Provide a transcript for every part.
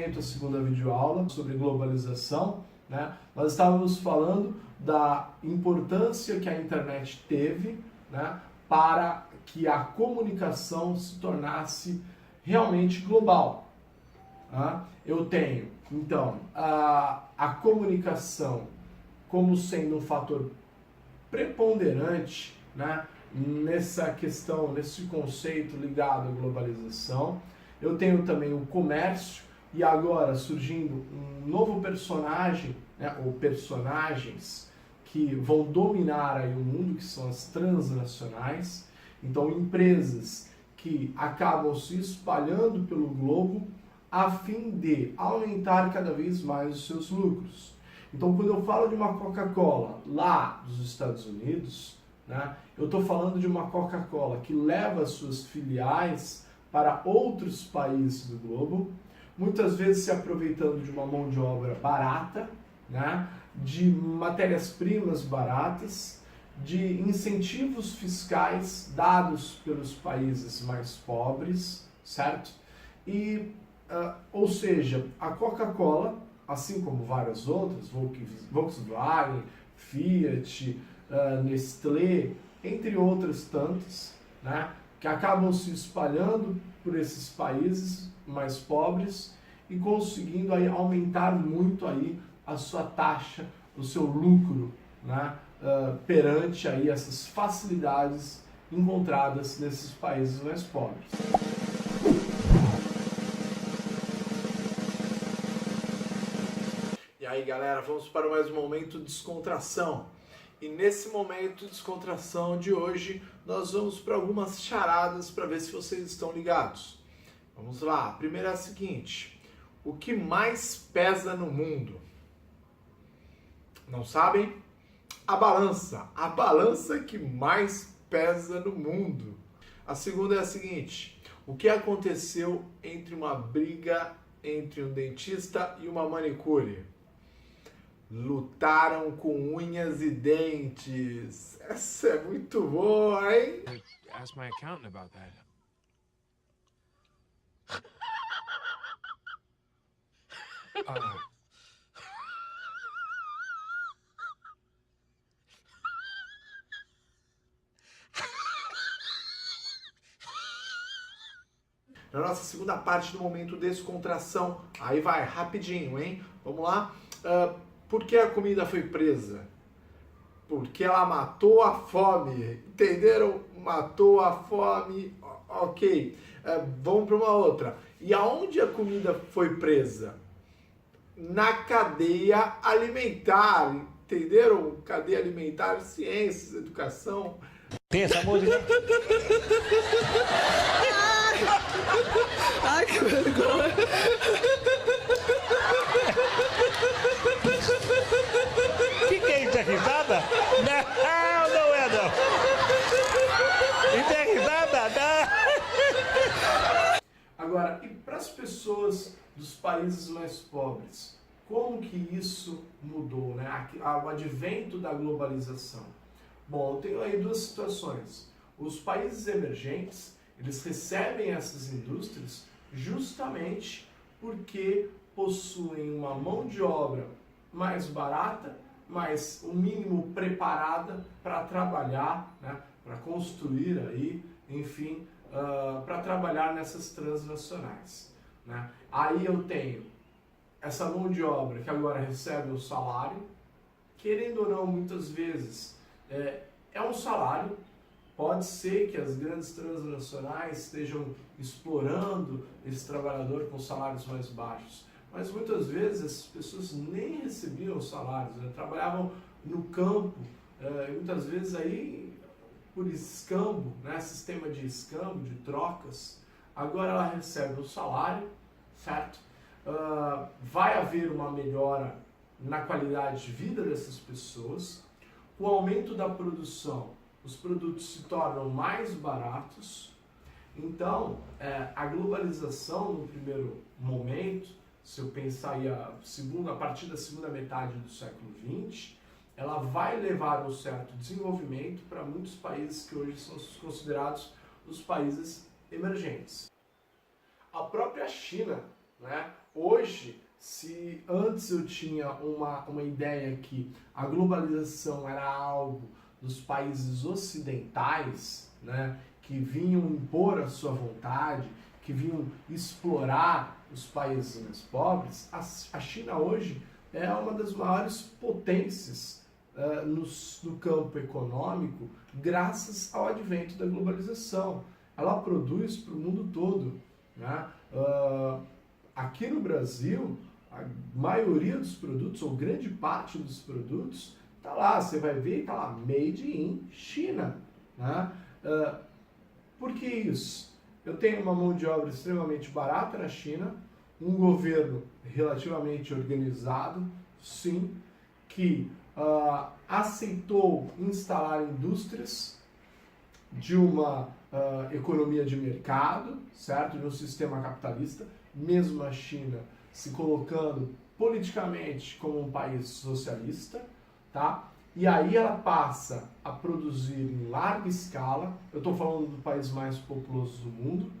momento a segunda videoaula sobre globalização, né? Nós estávamos falando da importância que a internet teve, né, para que a comunicação se tornasse realmente global. Eu tenho, então, a comunicação como sendo um fator preponderante, né, nessa questão, nesse conceito ligado à globalização. Eu tenho também o comércio e agora surgindo um novo personagem, né, ou personagens que vão dominar aí o mundo, que são as transnacionais. Então, empresas que acabam se espalhando pelo globo a fim de aumentar cada vez mais os seus lucros. Então, quando eu falo de uma Coca-Cola lá dos Estados Unidos, né, eu estou falando de uma Coca-Cola que leva suas filiais para outros países do globo, muitas vezes se aproveitando de uma mão de obra barata, né, de matérias-primas baratas, de incentivos fiscais dados pelos países mais pobres, certo? E, ou seja, a Coca-Cola, assim como várias outras, Volkswagen, Fiat, Nestlé, entre outras tantas, né, que acabam se espalhando por esses países mais pobres e conseguindo aí aumentar muito aí a sua taxa, o seu lucro, né, perante aí essas facilidades encontradas nesses países mais pobres. E aí, galera, vamos para mais um momento de descontração. E nesse momento de descontração de hoje, nós vamos para algumas charadas para ver se vocês estão ligados. Vamos lá. A primeira é a seguinte: o que mais pesa no mundo? Não sabem? A balança. A balança que mais pesa no mundo. A segunda é a seguinte: o que aconteceu entre uma briga entre um dentista e uma manicure? Lutaram com unhas e dentes. Essa é muito boa, hein? Ask my accountant about that. Na nossa segunda parte do momento descontração, aí vai, rapidinho, hein? Vamos lá. Por que a comida foi presa? Porque ela matou a fome. Entenderam? Matou a fome. Ok. Vamos para uma outra. E aonde a comida foi presa? Na cadeia alimentar. Entenderam? Cadeia alimentar, ciências, educação. Tem essa música? Ai, que vergonha. Que é isso? É risada? Não, não é não. Isso é risada? Não. Agora, e para as pessoas dos países mais pobres, como que isso mudou, né? O advento da globalização. Bom, eu tenho aí duas situações. Os países emergentes, eles recebem essas indústrias justamente porque possuem uma mão de obra mais barata, mas o mínimo preparada para trabalhar, né, para construir aí, enfim, para trabalhar nessas transnacionais, né? Aí eu tenho essa mão de obra que agora recebe o salário, querendo ou não, muitas vezes é um salário. Pode ser que as grandes transnacionais estejam explorando esse trabalhador com salários mais baixos, mas muitas vezes essas pessoas nem recebiam salários, né? Trabalhavam no campo, muitas vezes aí por escambo, né? Sistema de escambo, de trocas. Agora ela recebe o salário, certo? Vai haver uma melhora na qualidade de vida dessas pessoas. Com o aumento da produção, os produtos se tornam mais baratos. Então, a globalização, no primeiro momento, se eu pensar aí a partir da segunda metade do século XX, ela vai levar a um certo desenvolvimento para muitos países que hoje são considerados os países emergentes. A própria China, né? Hoje, se antes eu tinha uma ideia que a globalização era algo dos países ocidentais, né, que vinham impor a sua vontade, que vinham explorar os países mais pobres, a China hoje é uma das maiores potências no campo econômico, graças ao advento da globalização. Ela produz para o mundo todo, né? Aqui no Brasil, a maioria dos produtos, ou grande parte dos produtos, está lá, você vai ver, está lá, made in China. Né? Por que isso? Eu tenho uma mão de obra extremamente barata na China, um governo relativamente organizado, sim, que aceitou instalar indústrias de uma economia de mercado, certo? De um sistema capitalista, mesmo a China se colocando politicamente como um país socialista, tá? E aí ela passa a produzir em larga escala. Eu estou falando do país mais populoso do mundo,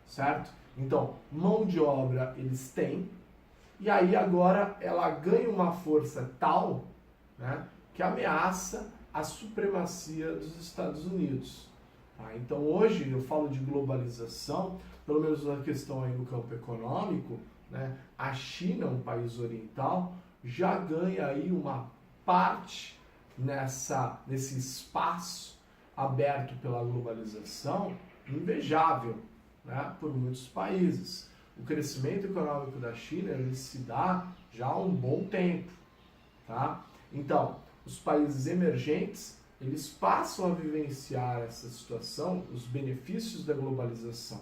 certo? Então, mão de obra eles têm, e aí agora ela ganha uma força tal, né, que ameaça a supremacia dos Estados Unidos. Tá? Então hoje eu falo de globalização, pelo menos na questão aí no campo econômico, né, a China, um país oriental, já ganha aí uma parte nesse espaço aberto pela globalização invejável, né, por muitos países. O crescimento econômico da China ele se dá já há um bom tempo. Tá? Então, os países emergentes eles passam a vivenciar essa situação, os benefícios da globalização.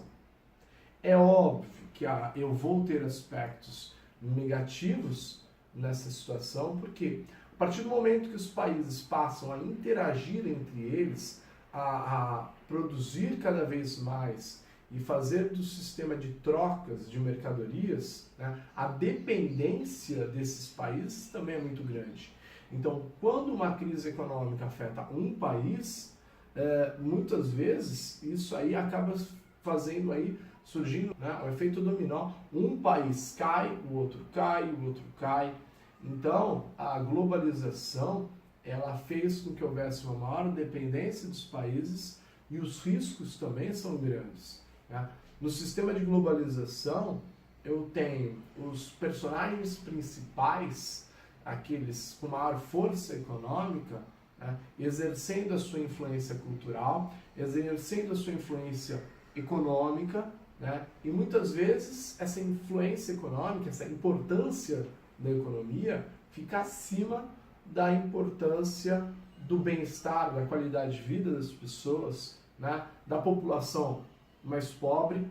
É óbvio que eu vou ter aspectos negativos nessa situação, porque a partir do momento que os países passam a interagir entre eles, a produzir cada vez mais e fazer do sistema de trocas de mercadorias, né, a dependência desses países também é muito grande. Então, quando uma crise econômica afeta um país, muitas vezes isso aí acaba fazendo aí, surgindo, né, o efeito dominó. Um país cai, o outro cai, o outro cai. Então, a globalização, ela fez com que houvesse uma maior dependência dos países e os riscos também são grandes. Né? No sistema de globalização, eu tenho os personagens principais, aqueles com maior força econômica, né, exercendo a sua influência cultural, exercendo a sua influência econômica, né, e muitas vezes essa influência econômica, essa importância da economia fica acima da importância do bem-estar, da qualidade de vida das pessoas, né, da população mais pobre.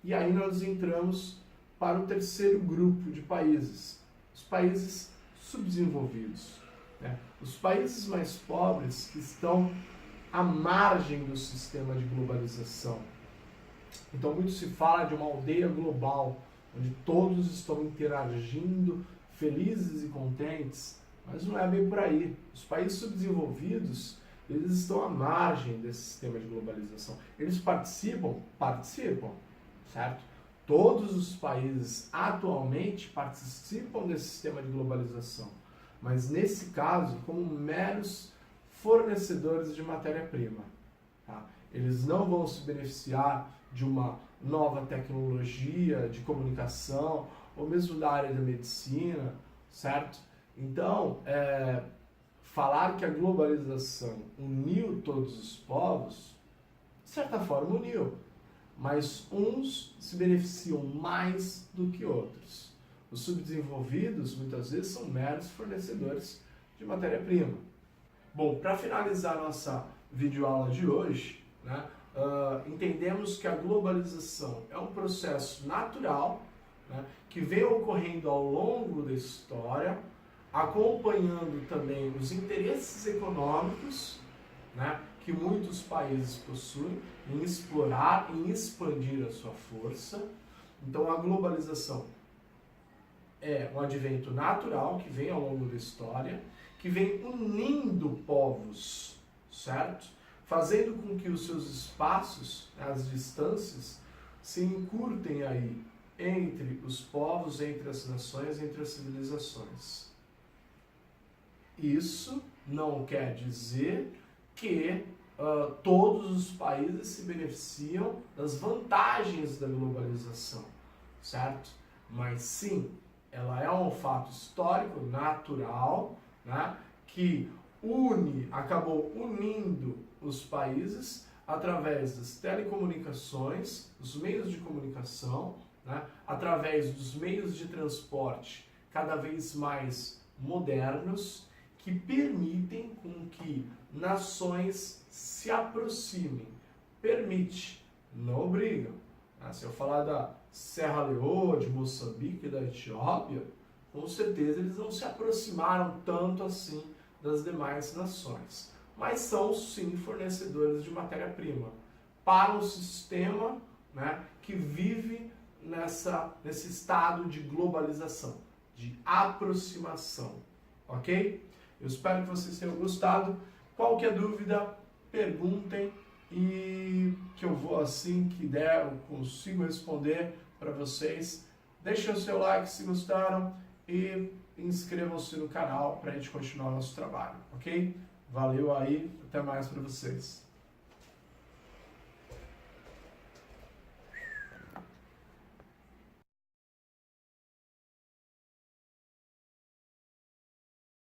E aí nós entramos para o terceiro grupo de países, os países subdesenvolvidos, né? Os países mais pobres que estão à margem do sistema de globalização. Então muito se fala de uma aldeia global, onde todos estão interagindo, felizes e contentes, mas não é bem por aí. Os países subdesenvolvidos, eles estão à margem desse sistema de globalização. Eles participam, certo? Todos os países atualmente participam desse sistema de globalização, mas nesse caso como meros fornecedores de matéria-prima. Tá? Eles não vão se beneficiar de uma nova tecnologia de comunicação, ou mesmo da área da medicina, certo? Então, falar que a globalização uniu todos os povos, de certa forma uniu, mas uns se beneficiam mais do que outros. Os subdesenvolvidos, muitas vezes, são meros fornecedores de matéria-prima. Bom, para finalizar nossa videoaula de hoje, né, entendemos que a globalização é um processo natural, né, que vem ocorrendo ao longo da história, acompanhando também os interesses econômicos, né, que muitos países possuem em explorar, em expandir a sua força. Então a globalização é um advento natural que vem ao longo da história, que vem unindo povos, certo? Fazendo com que os seus espaços, as distâncias, se encurtem aí entre os povos, entre as nações, entre as civilizações. Isso não quer dizer que todos os países se beneficiam das vantagens da globalização, certo? Mas sim, ela é um fato histórico, natural, né, que acabou unindo os países através das telecomunicações, dos meios de comunicação, né, através dos meios de transporte cada vez mais modernos, que permitem com que nações se aproximem. Permite, não obrigam. Se eu falar da Serra Leoa, de Moçambique e da Etiópia, com certeza eles não se aproximaram tanto assim das demais nações. Mas são, sim, fornecedores de matéria-prima para um sistema, né, que vive nesse estado de globalização, de aproximação. Ok? Eu espero que vocês tenham gostado. Qualquer dúvida, perguntem e que eu vou, assim que der, eu consigo responder para vocês. Deixem o seu like se gostaram e inscrevam-se no canal para a gente continuar nosso trabalho, ok? Valeu aí, até mais para vocês.